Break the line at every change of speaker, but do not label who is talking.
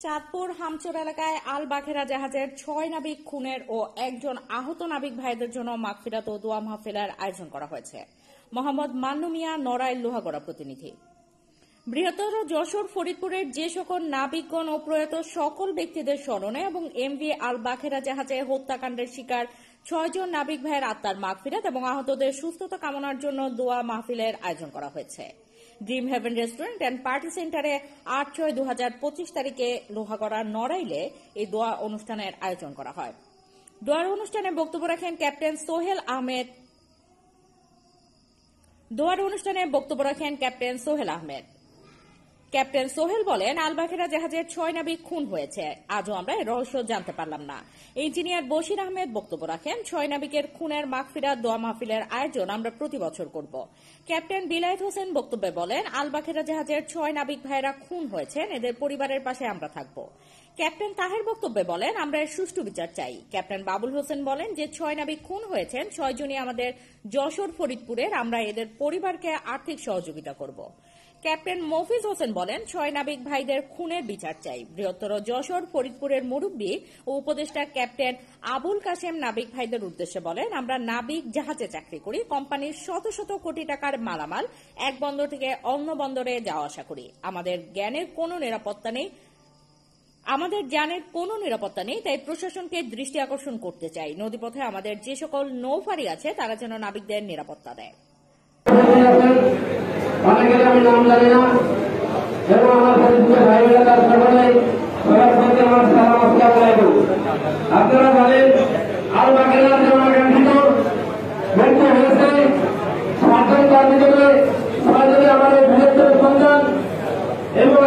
চাঁদপুর হামচর এলাকায় আল বাখেরা জাহাজের 6 নাবিক খুনের ও একজন আহত নাবিক ভাইদের জন্য মাগফিরাত ও দোয়া মাহফিলের আয়োজন করা হয়েছে। মোহাম্মদ মান্নু মিয়া, নড়াইল লোহাগড়া প্রতিনিধি। বৃহত্তর যশোর ফরিদপুরের যে সকল নাবিকগণ ও প্রয়াত সকল ব্যক্তিদের স্মরণে এবং এমভি আল বাখেরা জাহাজে হত্যাকাণ্ডের শিকার 6 জন নাবিক ভাইয়ের আত্মার মাগফিরাত এবং আহতদের সুস্থতা কামনার জন্য দোয়া মাহফিলের আয়োজন করা হয়েছে। Dream heaven restaurant and party সেন্টারে 8/6/2025 তারিখে লোহাগড়া নড়াইলে এই দোয়া অনুষ্ঠানের আয়োজন করা হয়। দোয়ার অনুষ্ঠানে বক্তব্য রাখেন ক্যাপ্টেন সোহেল আহমেদ। ক্যাপ্টেন সোহেল বলেন, আল বাখেরা জাহাজের 6 নাবিক খুন হয়েছে, আজও আমরা এর রহস্য জানতে পারলাম না। ইঞ্জিনিয়ার বশির আহমেদ বক্তব্য রাখেন, 6 নাবিকের খুনের মাগফিরাত দোয়া মাহফিলের আয়োজন আমরা প্রতি বছর করব। ক্যাপ্টেন বিলায়েত হোসেন বক্তব্যে বলেন, আল বাখেরা জাহাজের 6 নাবিক ভাইরা খুন হয়েছেন, এদের পরিবারের পাশে আমরা থাকব। ক্যাপ্টেন তাহের বক্তব্যে বলেন, আমরা এর সুষ্ঠু বিচার চাই। ক্যাপ্টেন বাবুল হোসেন বলেন, যে 6 নাবিক খুন হয়েছেন 6 জনই আমাদের যশোর ফরিদপুরের, আমরা এদের পরিবারকে আর্থিক সহযোগিতা করব। ক্যাপ্টেন মফিজ হোসেন বলেন, 6 নাবিক ভাইদের খুনের বিচার চাই। বৃহত্তর যশোর ফরিদপুরের মুরব্বী ও উপদেষ্টা ক্যাপ্টেন আবুল কাশেম নাবিক ভাইদের উদ্দেশ্যে বলেন, আমরা নাবিক জাহাজে চাকরি করি, কোম্পানির শত শত কোটি টাকার মালামাল এক বন্দর থেকে অন্য বন্দরে যাওয়া আসা করি, আমাদের জানের কোনো নিরাপত্তা নেই, তাই প্রশাসনকে দৃষ্টি আকর্ষণ করতে চাই। নদীপথে আমাদের যে সকল নৌফারি আছে তারা যেন নাবিকদের নিরাপত্তা দেয়।
অনেকের আমি নাম জানি না এবং আমার ফরিদপুরের ভাইয়েরা তার সকলেই সবার প্রতি আমার সালাম আসসালামু আলাইকুম। আপনারা জানেন, আল বাখেরা জনকাঙ্ক্ষিত মৃত্যু হয়েছে 7 জন কর্মীদের, 6 জনে আমাদের বৃহত্তর সন্তান এবং